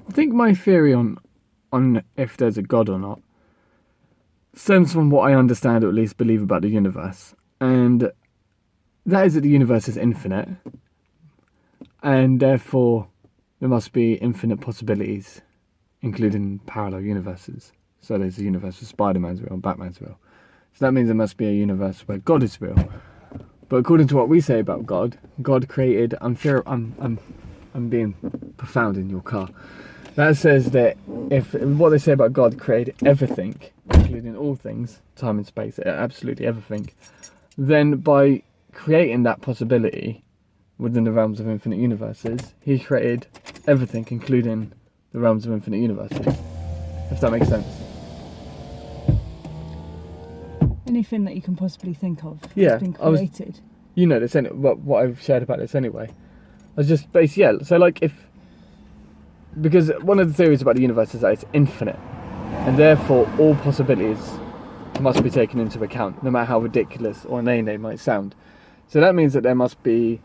I think my theory on if there's a God or not stems from what I understand or at least believe about the universe. And that is that the universe is infinite. And therefore there must be infinite possibilities, including parallel universes. So there's a universe where Spider-Man's real and Batman's real. So that means there must be a universe where God is real. But according to what we say about God, God created. I'm being profound in your car. That says that if what they say about God created everything, including all things, time and space, absolutely everything, then by creating that possibility within the realms of infinite universes, he created everything, including the realms of infinite universes. If that makes sense. Anything that you can possibly think of Yeah, has been created. You know this, what I've shared about this anyway. I was just based, yeah. So like because one of the theories about the universe is that it's infinite, and therefore all possibilities must be taken into account, no matter how ridiculous or inane they might sound. So that means that there must be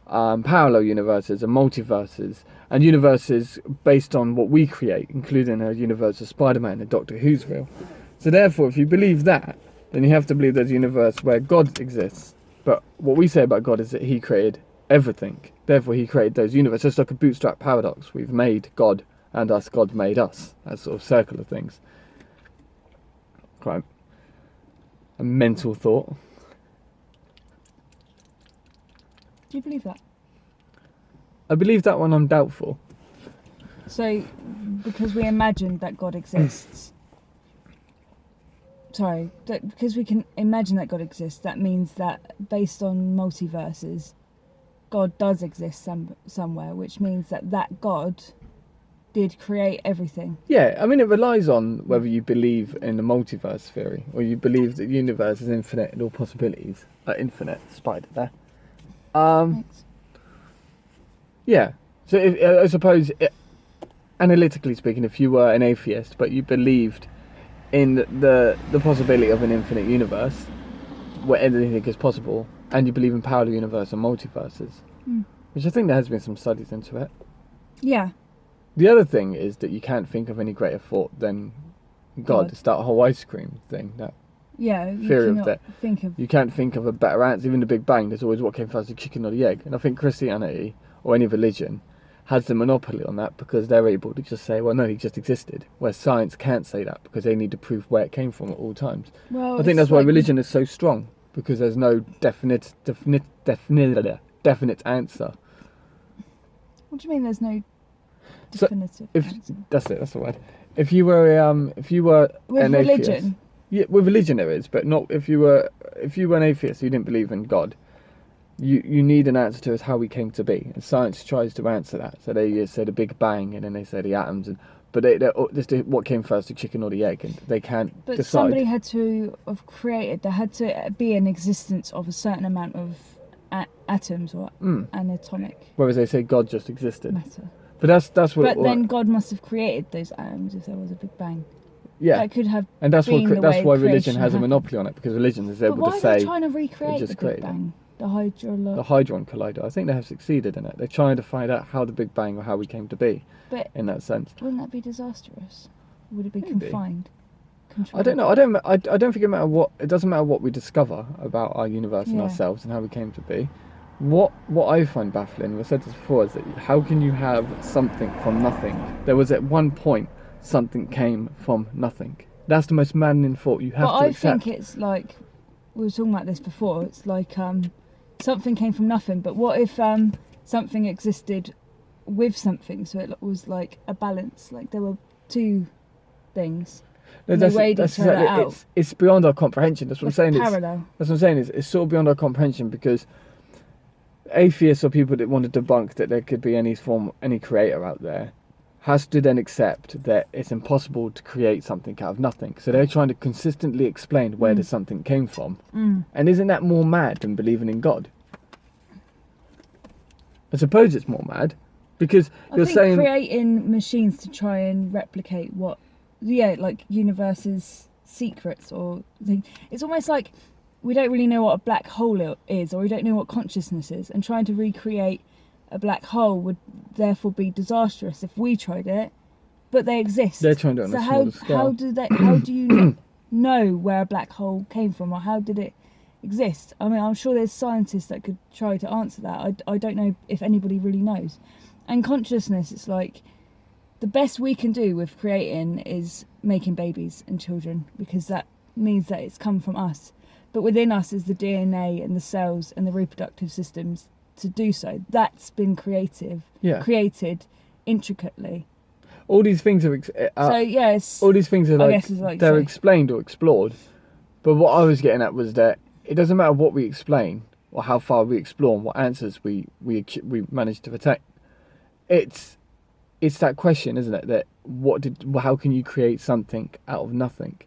parallel universes and multiverses, and universes based on what we create, including a universe of Spider-Man and Doctor Who's real. So therefore, if you believe that, then you have to believe there's a universe where God exists. But what we say about God is that he created everything. Therefore, he created those universes. It's like a bootstrap paradox. We've made God, and us, God made us. That sort of circle of things. Quite a mental thought. Do you believe that? I believe that one. I'm doubtful. So, because we imagine that God exists. Because we can imagine that God exists, that means that based on multiverses, God does exist somewhere, which means that God did create everything. Yeah, I mean, it relies on whether you believe in the multiverse theory or you believe that the universe is infinite and all possibilities are infinite. Spider there. Thanks. Yeah. So I suppose, analytically speaking, if you were an atheist but you believed in the possibility of an infinite universe where anything is possible, and you believe in parallel universe and multiverses, which I think there has been some studies into it. Yeah. The other thing is that you can't think of any greater thought than God. It's that whole ice cream thing, that theory of that. You can't think of a better answer. Even the Big Bang, there's always what came first, the chicken or the egg. And I think Christianity, or any religion, has the monopoly on that because they're able to just say, well, no, he just existed. Where science can't say that because they need to prove where it came from at all times. Well, I think that's why religion is so strong, because there's no definite answer. What do you mean there's no definitive answer? That's the word. If you were with an religion. atheist, yeah, with religion there is, but not if you were an atheist, you didn't believe in God. You need an answer to how we came to be, and science tries to answer that. So they say the Big Bang, and then they say the atoms, but they're just what came first, the chicken or the egg, and they can't decide. Somebody had to have created. There had to be an existence of a certain amount of atoms or anatomic. Whereas they say God just existed. Matter. But that's what. But then God must have created those atoms if there was a Big Bang. Yeah, that could have. And that's been that's why religion has happened. a monopoly on it, because religion is able but why to say. are they trying to recreate the Big Bang? The Hadron Collider. I think they have succeeded in it. They're trying to find out how the Big Bang or how we came to be. But in that sense, wouldn't that be disastrous? Would it be Maybe. confined? I don't know. I don't think it doesn't matter what we discover about our universe and ourselves and how we came to be. What I find baffling, we've said this before, is that how can you have something from nothing? There was at one point something came from nothing. That's the most maddening thought you have to accept. But I think it's like, we were talking about this before, it's like something came from nothing, but what if something existed with something, so it was like a balance, like there were two things. No, it's beyond our comprehension. That's what I'm saying. Parallel. That's what I'm saying. It's sort of beyond our comprehension, because atheists or people that want to debunk that there could be any creator out there has to then accept that it's impossible to create something out of nothing. So they're trying to consistently explain where the something came from. And isn't that more mad than believing in God? I suppose it's more mad, because you're saying creating machines to try and replicate like universe's secrets or thing. It's almost like we don't really know what a black hole is, or we don't know what consciousness is, and trying to recreate a black hole would therefore be disastrous if we tried it, but they exist. They're trying to do it on a smaller scale. How do you know where a black hole came from, or how did it exist? I mean, I'm sure there's scientists that could try to answer that. I don't know if anybody really knows. And consciousness, it's like the best we can do with creating is making babies and children, because that means that it's come from us. But within us is the DNA and the cells and the reproductive systems to do so. That's been created intricately. All these things are all these things are like they're explained or explored. But what I was getting at was that it doesn't matter what we explain or how far we explore and what answers we manage to attain. It's that question, isn't it? That how can you create something out of nothing?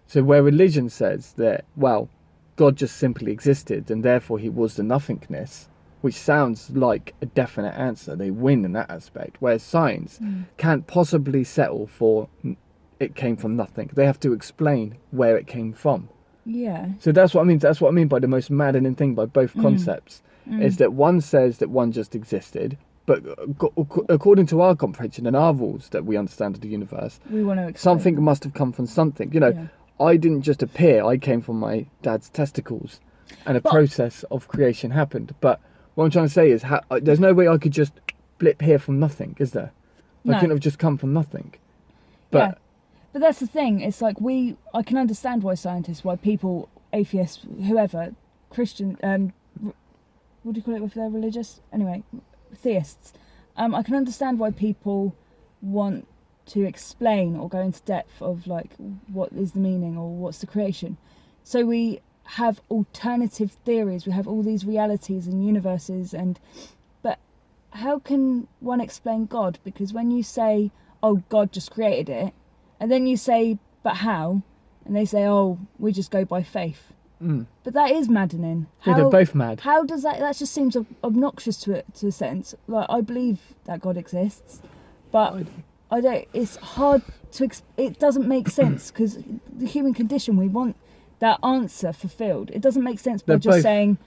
So where religion says that, well, God just simply existed and therefore he was the nothingness, which sounds like a definite answer. They win in that aspect. Whereas science can't possibly settle for it came from nothing. They have to explain where it came from. Yeah. So that's what I mean. That's what I mean by the most maddening thing by both concepts is that one says that one just existed, but according to our comprehension and our rules that we understand of the universe, we want to explain. Something must have come from something. You know, I didn't just appear. I came from my dad's testicles, and a process of creation happened. But what I'm trying to say is, there's no way I could just blip here from nothing, is there? I couldn't have just come from nothing. But but that's the thing. It's like I can understand why scientists, why people, atheists, whoever, Christian, what do you call it if they're religious? Anyway, theists. I can understand why people want to explain or go into depth of like what is the meaning or what's the creation. So we have alternative theories. We have all these realities and universes, but how can one explain God? Because when you say, "Oh, God just created it," and then you say, "But how?" and they say, "Oh, we just go by faith." But that is maddening. They're both mad. How does that just seems obnoxious to a sense. Like, I believe that God exists, but I don't. It's hard to. It doesn't make sense because the human condition. We want that answer fulfilled. It doesn't make sense by just saying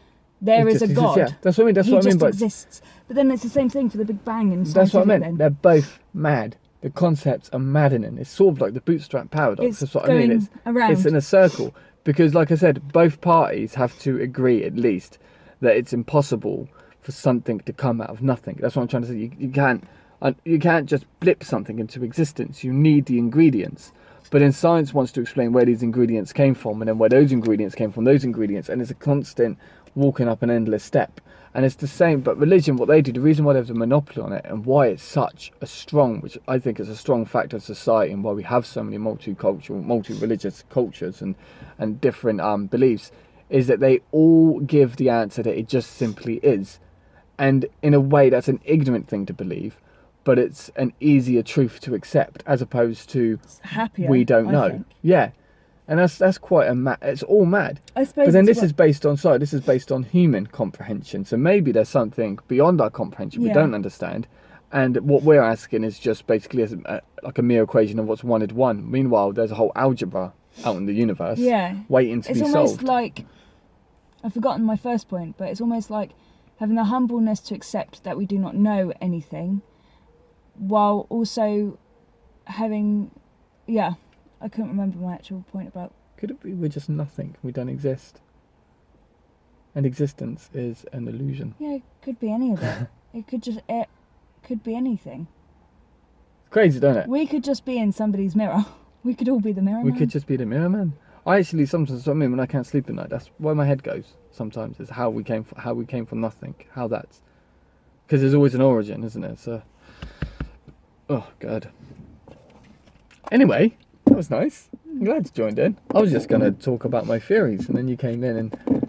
there is a God. Yeah, that's what I mean. That's what I mean. He just exists. But then it's the same thing for the Big Bang and that's what I meant. then. They're both mad. The concepts are maddening. It's sort of like the bootstrap paradox. That's what I mean. It's in a circle. Because, like I said, both parties have to agree, at least, that it's impossible for something to come out of nothing. That's what I'm trying to say. You can't just blip something into existence. You need the ingredients. But then science wants to explain where these ingredients came from, and then where those ingredients came from, those ingredients, and it's a constant walking up an endless step. And it's the same, but religion, what they do, the reason why there's a monopoly on it, and why it's such a strong, which I think is a strong factor of society, and why we have so many multicultural, multi-religious cultures and different beliefs, is that they all give the answer that it just simply is. And in a way, that's an ignorant thing to believe, but it's an easier truth to accept, as opposed to happier, we don't know. I think. Yeah. And that's quite it's all mad. I suppose. But then this is based on human comprehension. So maybe there's something beyond our comprehension we don't understand. And what we're asking is just basically like a mere equation of what's 1 is 1. Meanwhile, there's a whole algebra out in the universe waiting to be solved. It's almost like, I've forgotten my first point, but it's almost like having the humbleness to accept that we do not know anything, while also having, I couldn't remember my actual point about. Could it be we're just nothing? We don't exist. And existence is an illusion. Yeah, it could be any of it. It could be anything. It's crazy, don't it? We could just be in somebody's mirror. We could all be the mirror man. We could just be the mirror man. I actually sometimes, when I can't sleep at night, that's where my head goes. Sometimes is how we came from nothing. How that's because there's always an origin, isn't it? So, oh god. Anyway. That was nice. I'm glad you joined in. I was just going to talk about my theories, and then you came in and...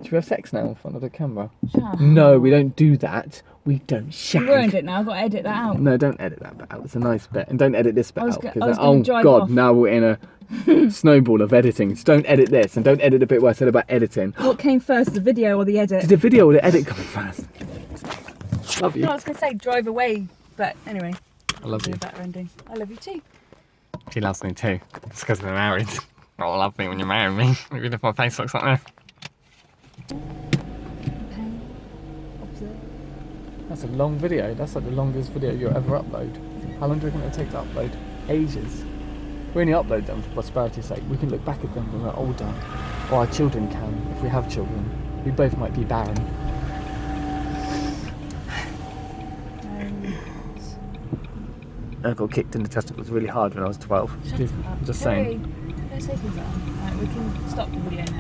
Should we have sex now in front of the camera? Shut No, we don't do that. We don't shag. You ruined it now. I've got to edit that out. No, don't edit that bit out. It's a nice bit. And don't edit this bit out. Because oh god, off. Now we're in a snowball of editing. So don't edit this, and don't edit the bit where I said about editing. What came first, the video or the edit? Did the video or the edit come first? Love you. No, I was going to say drive away, but anyway. I love you. A better ending. I love you too. She loves me too. It's because we're married. Oh, love me when you marry me. Even if my face looks like this. That's a long video. That's like the longest video you'll ever upload. How long do you reckon it'll take to upload? Ages. We only upload them for prosperity's sake. We can look back at them when we're older. Or our children can, if we have children. We both might be barren. I got kicked in the testicles really hard when I was 12. Shut up. Just saying. Don't say things like that. Right, we can stop the video now.